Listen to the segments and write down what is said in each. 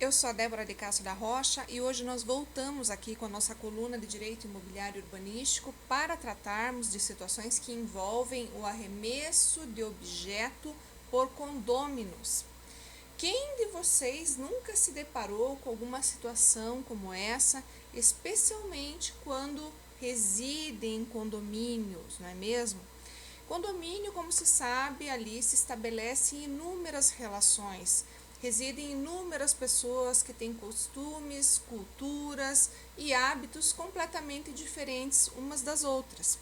eu sou a Débora de Castro da Rocha e hoje nós voltamos aqui com a nossa coluna de Direito Imobiliário Urbanístico para tratarmos de situações que envolvem o arremesso de objeto por condôminos. Quem de vocês nunca se deparou com alguma situação como essa, especialmente quando reside em condomínios, não é mesmo? Condomínio, como se sabe, ali se estabelecem inúmeras relações. Residem inúmeras pessoas que têm costumes, culturas e hábitos completamente diferentes umas das outras.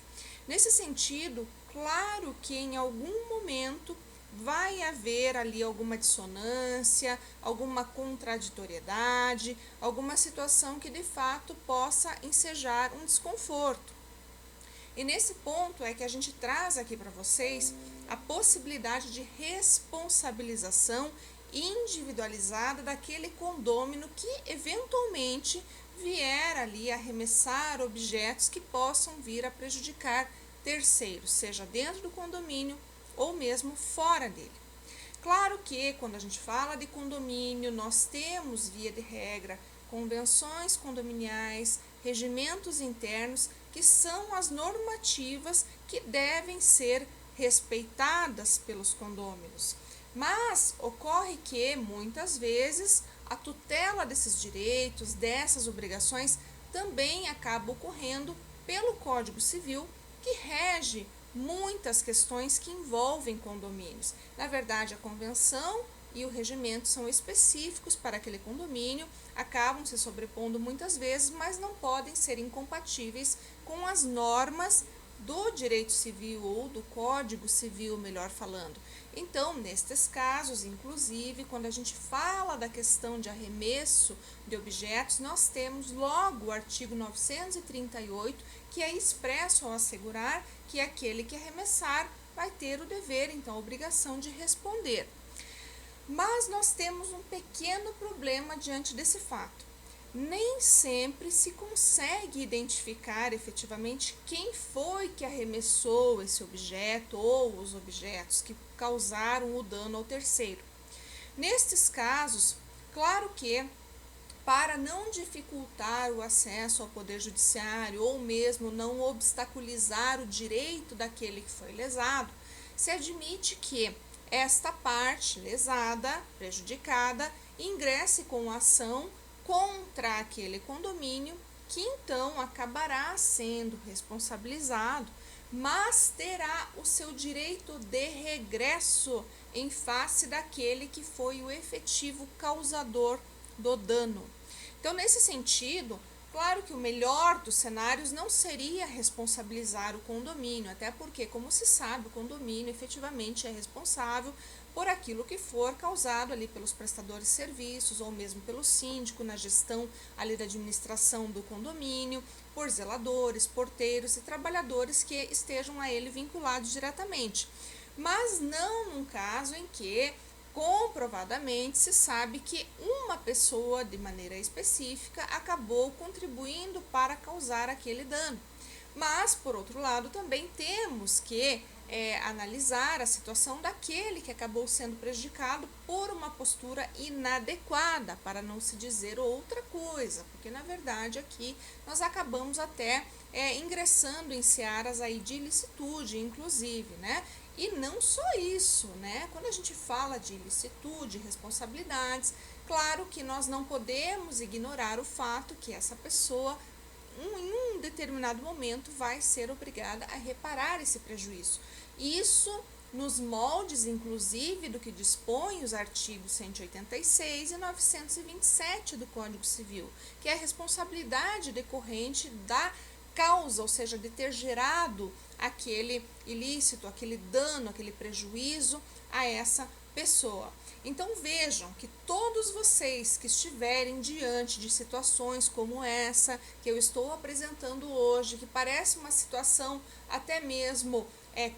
Nesse sentido, claro que em algum momento vai haver ali alguma dissonância, alguma contraditoriedade, alguma situação que de fato possa ensejar um desconforto. E nesse ponto é que a gente traz aqui para vocês a possibilidade de responsabilização individualizada daquele condômino que eventualmente vier ali arremessar objetos que possam vir a prejudicar terceiros, seja dentro do condomínio ou mesmo fora dele. Claro que quando a gente fala de condomínio, nós temos, via de regra, convenções condominiais, regimentos internos, que são as normativas que devem ser respeitadas pelos condôminos. Mas ocorre que, muitas vezes, a tutela desses direitos, dessas obrigações, também acaba ocorrendo pelo Código Civil, que rege muitas questões que envolvem condomínios. Na verdade, a convenção e o regimento são específicos para aquele condomínio, acabam se sobrepondo muitas vezes, mas não podem ser incompatíveis com as normas do direito civil ou do Código Civil, melhor falando. Então, nestes casos, inclusive, quando a gente fala da questão de arremesso de objetos, nós temos logo o artigo 938, que é expresso ao assegurar que aquele que arremessar vai ter o dever, então a obrigação de responder. Mas nós temos um pequeno problema diante desse fato. Nem sempre se consegue identificar efetivamente quem foi que arremessou esse objeto ou os objetos que causaram o dano ao terceiro. Nestes casos, claro que, para não dificultar o acesso ao Poder Judiciário ou mesmo não obstaculizar o direito daquele que foi lesado, se admite que esta parte lesada, prejudicada, ingresse com ação contra aquele condomínio, que então acabará sendo responsabilizado, mas terá o seu direito de regresso em face daquele que foi o efetivo causador do dano. Então, nesse sentido, claro que o melhor dos cenários não seria responsabilizar o condomínio, até porque, como se sabe, o condomínio efetivamente é responsável por aquilo que for causado ali pelos prestadores de serviços ou mesmo pelo síndico na gestão ali da administração do condomínio, por zeladores, porteiros e trabalhadores que estejam a ele vinculados diretamente. Mas não num caso em que comprovadamente se sabe que uma pessoa de maneira específica acabou contribuindo para causar aquele dano. Mas, por outro lado, também temos que analisar a situação daquele que acabou sendo prejudicado por uma postura inadequada, para não se dizer outra coisa, porque na verdade aqui nós acabamos até ingressando em searas aí de ilicitude, inclusive, né? E não só isso, né? Quando a gente fala de ilicitude, responsabilidades, claro que nós não podemos ignorar o fato que essa pessoa em um determinado momento vai ser obrigada a reparar esse prejuízo. Isso nos moldes, inclusive, do que dispõem os artigos 186 e 927 do Código Civil, que é a responsabilidade decorrente da causa, ou seja, de ter gerado aquele ilícito, aquele dano, aquele prejuízo a essa pessoa. Então vejam que todos vocês que estiverem diante de situações como essa que eu estou apresentando hoje, que parece uma situação até mesmo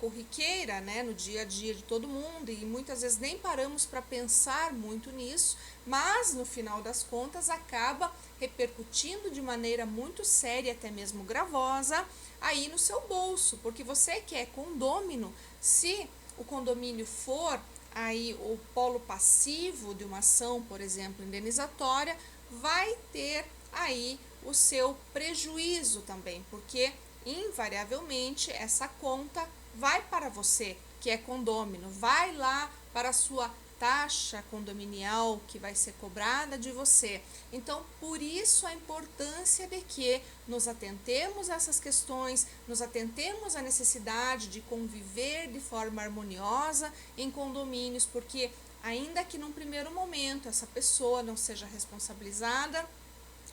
corriqueira, né, no dia a dia de todo mundo, e muitas vezes nem paramos para pensar muito nisso, mas no final das contas acaba repercutindo de maneira muito séria, até mesmo gravosa, aí no seu bolso, porque você que é condômino, se o condomínio for aí o polo passivo de uma ação, por exemplo, indenizatória, vai ter aí o seu prejuízo também, porque invariavelmente essa conta vai para você, que é condômino, vai lá para a sua taxa condominial que vai ser cobrada de você. Então, por isso a importância de que nos atentemos a essas questões, nos atentemos à necessidade de conviver de forma harmoniosa em condomínios, porque ainda que num primeiro momento essa pessoa não seja responsabilizada,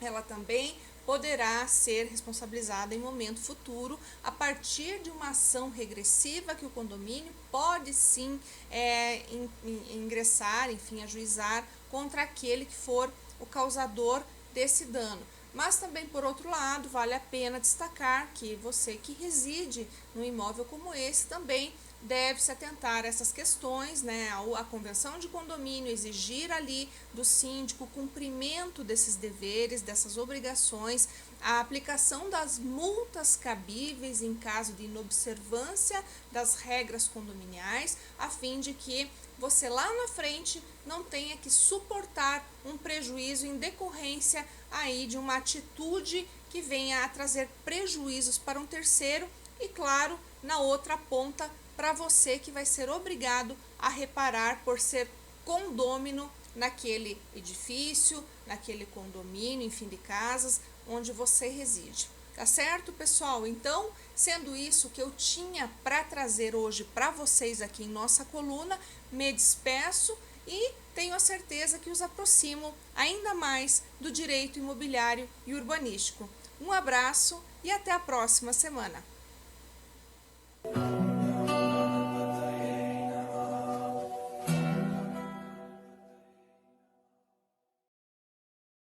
ela também poderá ser responsabilizada em momento futuro a partir de uma ação regressiva que o condomínio pode sim ingressar, enfim, ajuizar contra aquele que for o causador desse dano. Mas também, por outro lado, vale a pena destacar que você que reside num imóvel como esse também deve se atentar a essas questões, né? A convenção de condomínio exigir ali do síndico o cumprimento desses deveres, dessas obrigações, a aplicação das multas cabíveis em caso de inobservância das regras condominiais, a fim de que você lá na frente não tenha que suportar um prejuízo em decorrência aí de uma atitude que venha a trazer prejuízos para um terceiro e, claro, na outra ponta, para você que vai ser obrigado a reparar por ser condômino naquele edifício, naquele condomínio, enfim, de casas onde você reside. Tá certo, pessoal? Então, sendo isso que eu tinha para trazer hoje para vocês aqui em nossa coluna, me despeço e tenho a certeza que os aproximo ainda mais do direito imobiliário e urbanístico. Um abraço e até a próxima semana.